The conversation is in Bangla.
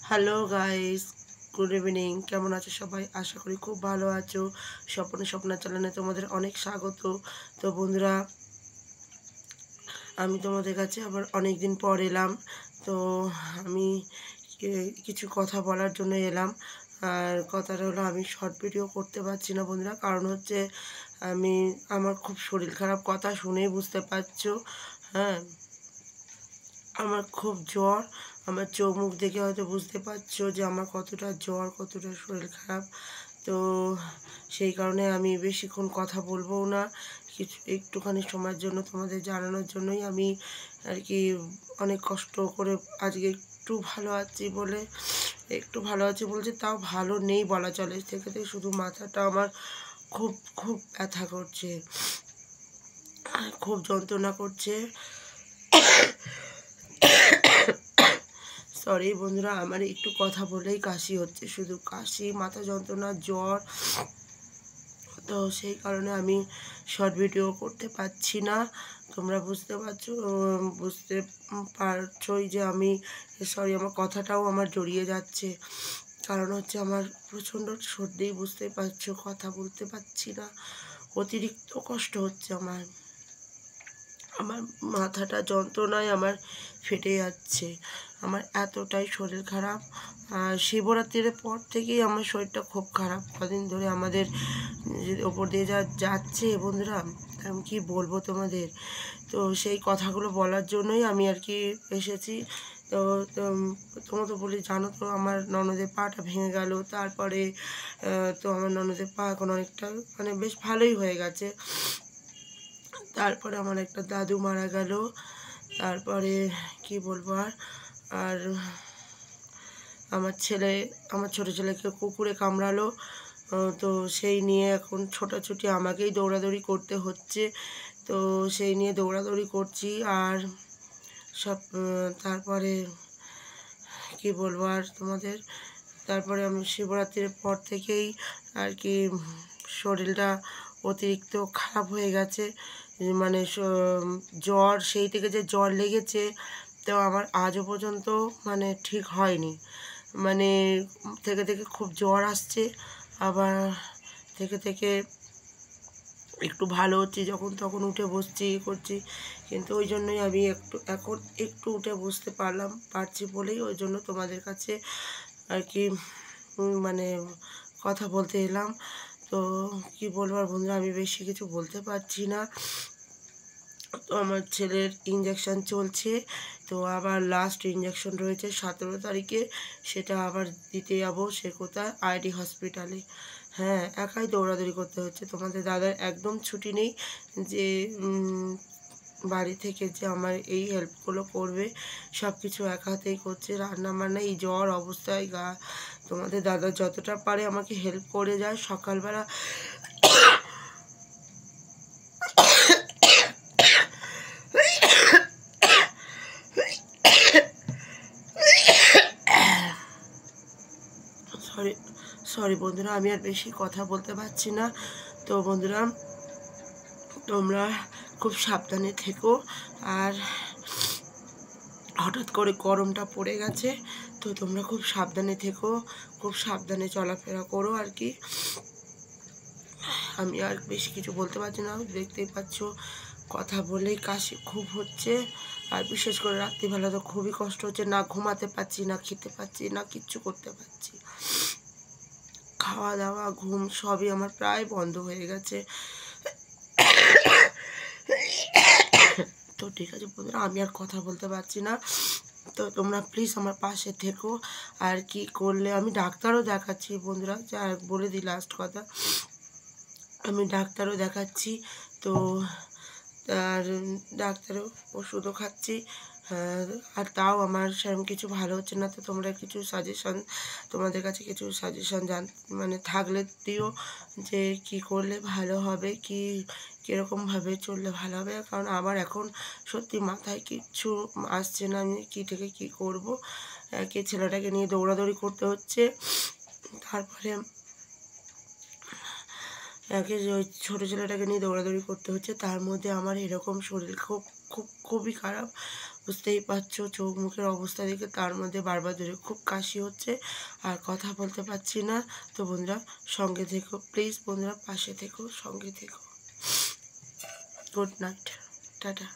Hello guys, good evening. কেমন আছো সবাই? আশা করি খুব ভালো আছো। স্বপ্না চ্যানেলে তোমাদের অনেক স্বাগত। তো বন্ধুরা, আমি তোমাদের কাছে আবার অনেক দিন পর এলাম। তো আমি কিছু কথা বলার জন্য এলাম। আর কথাটা হলো, আমি শর্ট ভিডিও করতে পারছি না বন্ধুরা, কারণ হচ্ছে আমার খুব শরীর খারাপ, কথা শুনেই বুঝতে পারছো। হ্যাঁ, আমার খুব জ্বর। আমার চোখ মুখ দেখে হয়তো বুঝতে পারছো যে আমার কতটা জ্বর, কতটা শরীর খারাপ। তো সেই কারণে আমি বেশিক্ষণ কথা বলবো না, কিছু একটুখানি সময়ের জন্য তোমাদের জানানোর জন্যই আমি আর কি অনেক কষ্ট করে আজকে একটু ভালো আছি বলছি, তাও ভালো নেই বলা চলে। সেক্ষেত্রে শুধু মাথাটা আমার খুব খুব ব্যথা করছে, খুব যন্ত্রণা করছে। সরি বন্ধুরা, আমার একটু কথা বলেই কাশি হচ্ছে, শুধু কাশি, মাথা যন্ত্রণা, জ্বর। তো সেই কারণে আমি শর্ট ভিডিও করতে পারছি না। তোমরা বুঝতে পারছোই যে আমার কথাটাও আমার জড়িয়ে যাচ্ছে, কারণ হচ্ছে আমার প্রচণ্ড সর্দি, বুঝতে পারছো, কথা বলতে পারছি না, অতিরিক্ত কষ্ট হচ্ছে আমার। আমার মাথাটা যন্ত্রণায় আমার ফেটে যাচ্ছে, আমার এতটাই শরীর খারাপ। আর শিবরাত্রির পর থেকেই আমার শরীরটা খুব খারাপ, কদিন ধরে আমাদের ওপর দিয়ে যাচ্ছে বন্ধুরা, আমি কি বলবো তোমাদের। তো সেই কথাগুলো বলার জন্যই আমি আর কি এসেছি। তো তোমরা তো জানো তো, আমার ননদের পাটা ভেঙে গেল। তারপরে তো আমার ননদের পা এখন অনেকটা বেশ ভালোই হয়ে গেছে। তারপরে আমার একটা দাদু মারা গেল। তারপরে কি বলবো আর আমার ছোটো ছেলেকে কুকুরে কামড়ালো। তো সেই নিয়ে এখন ছোটাছুটি আমাকেই দৌড়াদৌড়ি করতে হচ্ছে। তো সেই নিয়ে দৌড়াদৌড়ি করছি। আর তারপরে কি বলবো আর তোমাদের, তারপরে আমি শিবরাত্রির পর থেকেই আর কি শরীরটা অতিরিক্ত খারাপ হয়ে গেছে। মানে জ্বর, সেই থেকে যে জ্বর লেগেছে, তো আমার আজও পর্যন্ত ঠিক হয়নি। থেকে খুব জ্বর আসছে, আবার থেকে একটু ভালো হচ্ছে, যখন তখন উঠে বসছি করছি। কিন্তু ওই জন্যই আমি এখন একটু উঠে বসতে পারছি বলেই ওই জন্য তোমাদের কাছে আর কি কথা বলতে এলাম। তো কি বলবো আর বন্ধুরা, আমি বেশি কিছু বলতে পারছি না। তো আমার ছেলের ইঞ্জেকশান চলছে, তো আবার লাস্ট ইঞ্জেকশন রয়েছে 17 তারিখে, সেটা আবার দিতে যাবো। সে কোথায়? আইডি হসপিটালে। হ্যাঁ, একাই দৌড়াদৌড়ি করতে হচ্ছে। তোমাদের দাদার একদম ছুটি নেই যে বাড়ি থেকে যে আমার এই হেল্পগুলো করবে। সব কিছু এক হাতেই করছে, রান্না বান্না। এই জ্বর অবস্থায় তোমাদের দাদা যতটা পারে আমাকে হেল্প করে যায়। সকালবেলা সরি সরি বন্ধুরা, আমি আর বেশি কথা বলতে পারছি না। তো বন্ধুরা, তোমরা খুব সাবধানে থেকো। আর হঠাৎ করে গরমটা পড়ে গেছে, তো তোমরা খুব সাবধানে থেকো, খুব সাবধানে চলাফেরা করো আর কি। আমি আর বেশি কিছু বলতে পারছি না, দেখতেই পাচ্ছ কথা বলেই কাশি খুব হচ্ছে। আর বিশেষ করে রাত্রিবেলা তো খুবই কষ্ট হচ্ছে, না ঘুমাতে পারছি, না খেতে পাচ্ছি, না কিচ্ছু করতে পারছি। খাওয়া দাওয়া, ঘুম সবই আমার প্রায় বন্ধ হয়ে গেছে। তো ঠিক আছে বন্ধুরা, আমি আর কথা বলতে পারছি না। তো তোমরা প্লিজ আমার পাশে থেকো। আর কি করলে, আমি ডাক্তারও দেখাচ্ছি বন্ধুরা, যা বলে দিই লাস্ট কথা, আমি ডাক্তারও দেখাচ্ছি। তো আর ডাক্তারও ওষুধও খাচ্ছি। আর তাও আমার সেরকম কিছু ভালো হচ্ছে না। তো তোমরা কিছু সাজেশন, তোমাদের কাছে কিছু সাজেশন থাকলে দিও, যে কি করলে ভালো হবে, কীরকমভাবে চললে ভালো হবে। কারণ আমার এখন সত্যি মাথায় কিচ্ছু আসছে না, আমি কী থেকে কী করবো। ছেলেটাকে নিয়ে দৌড়াদৌড়ি করতে হচ্ছে। তারপরে ওই ছোটো ছেলেটাকে নিয়ে দৌড়াদৌড়ি করতে হচ্ছে, তার মধ্যে আমার এরকম শরীর খুবই খারাপ, বুঝতেই পারছো চোখ মুখের অবস্থা দেখে, তার মধ্যে বারবার ধরে খুব কাশি হচ্ছে আর কথা বলতে পারছি না। তো বন্ধুরা সঙ্গে থেকো, প্লিজ বন্ধুরা পাশে থেকো, সঙ্গে থেকো। Good night, tata.